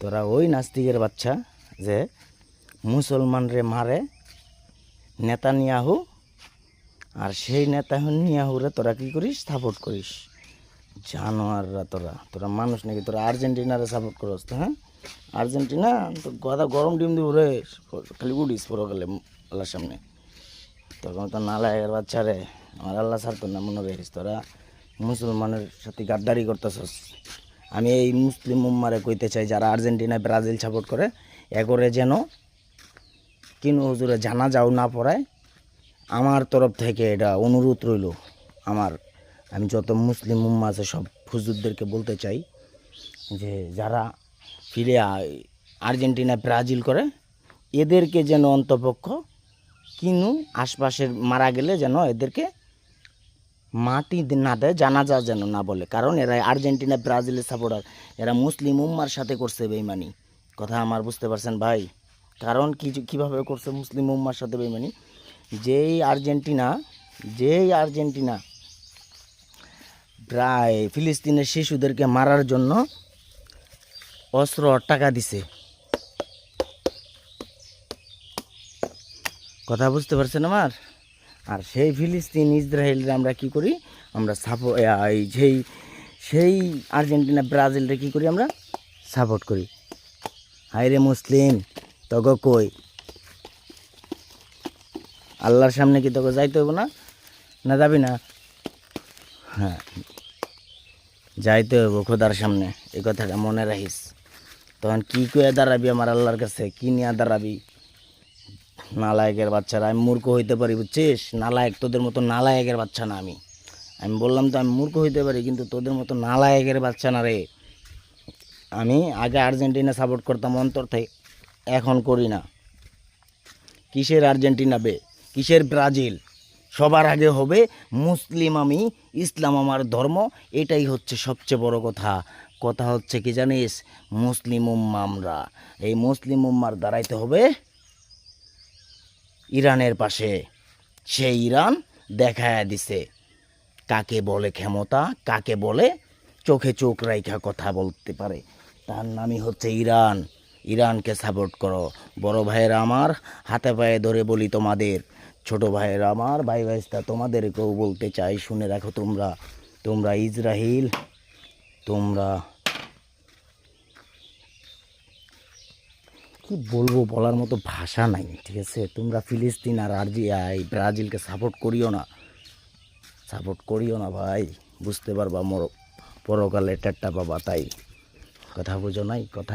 তোরা ওই নাস্তিকের বাচ্চা যে মুসলমানরে মারে নেতানিয়াহু, আর সেই নেতানিয়াহুরে তোরা কী করিস? সাপোর্ট করিস। জানোয়াররা তোরা মানুষ নাকি? তোরা আর্জেন্টিনারে সাপোর্ট করস তো? হ্যাঁ, আর্জেন্টিনা তো গদা গরম ডিম দিয়ে উড়ে খালি উড়িস পরকালে আল্লাহর সামনে। তখন তো নালায়ের বাচ্চা রে, আমার আল্লাহ ছাড়তো না মনে রেখিস। তোরা মুসলমানের সাথে গাদ্দারি করতেছস। আমি এই মুসলিম উম্মারে কইতে চাই, যারা আর্জেন্টিনা ব্রাজিল সাপোর্ট করে, এগরে যেন কিনু হুজুরে জানাজাও না পড়ায়। আমার তরফ থেকে এটা অনুরোধ রইল। আমি যত মুসলিম উম্মা আছে সব হুজুরদেরকে বলতে চাই যে যারা ফিরে আর্জেন্টিনা ব্রাজিল করে, এদেরকে যেন অন্তপক্ষ কিনু আশপাশের মারা গেলে যেন এদেরকে মাটি না দেয়, জানাজা যেন না বলে। কারণ এরা আর্জেন্টিনা ব্রাজিলের সাপোর্টার, এরা মুসলিম উম্মার সাথে করছে বেইমানি। কথা আমার বুঝতে পারছেন ভাই? কারণ কীভাবে করছে মুসলিম উম্মার সাথে বেইমানি? যেই আর্জেন্টিনা প্রায় ফিলিস্তিনের শিশুদেরকে মারার জন্য অস্ত্র টাকা দিছে। কথা বুঝতে পারছেন আমার? আর সেই ফিলিস্তিন ইসরায়েলরে আমরা কি করি? আমরা সেই আর্জেন্টিনা ব্রাজিলরে কি করি? আমরা সাপোর্ট করি। হায় রে মুসলিম, তগো কই আল্লাহর সামনে কি তোকে যাইতে হইব না? না যাবি না? হ্যাঁ, যাইতে হইব খোদার সামনে, এই কথাটা মনে রাখিস। তখন কি কয়ে দাঁড়াবি আমার আল্লাহর কাছে? কি নিয়ে দাঁড়াবি? নালায়েকের বাচ্চারা। আমি মূর্খ হইতে পারি, বুঝছিস? নালায়েক, তোদের মতো নালায়েকের বাচ্চা না আমি। বললাম তো আমি মূর্খ হইতে পারি, কিন্তু তোদের মতো নালায়েকের বাচ্চা না রে। আমি আগে আর্জেন্টিনা সাপোর্ট করতাম অন্তর থেকে, এখন করি না। কিসের আর্জেন্টিনা বে, কিসের ব্রাজিল? সবার আগে হবে মুসলিম আমি, ইসলাম আমার ধর্ম। এটাই হচ্ছে সবচেয়ে বড় কথা। কথা হচ্ছে কি জানিস? মুসলিম উম্মা আমরা। এই মুসলিম উম্মার দাঁড়াইতে হবে ইরানের পাশে। সেই ইরান দেখায়া দিছে কাকে বলে ক্ষমতা, কাকে বলে চোখে চোখ রাইখা কথা বলতে পারে। তার নামই হচ্ছে ইরান। ইরানকে সাপোর্ট করো। বড় ভাইয়েরা আমার, হাতে পায়ে ধরে বলি তোমাদের, ছোট ভাইয়েরা আমার, ভাই ভাইস্তা তোমাদেরকেও বলতে চাই, শুনে রাখো। তোমরা ইসরায়েল, তোমরা কি বলবো, বলার মতো ভাষা নাই, ঠিক আছে? তোমরা ফিলিস্তিন আর ব্রাজিলকে সাপোর্ট করিও না ভাই। বুঝতে পারবা পরকালে টেট্টা পাবা। তাই কথা বুঝো নাই কথা।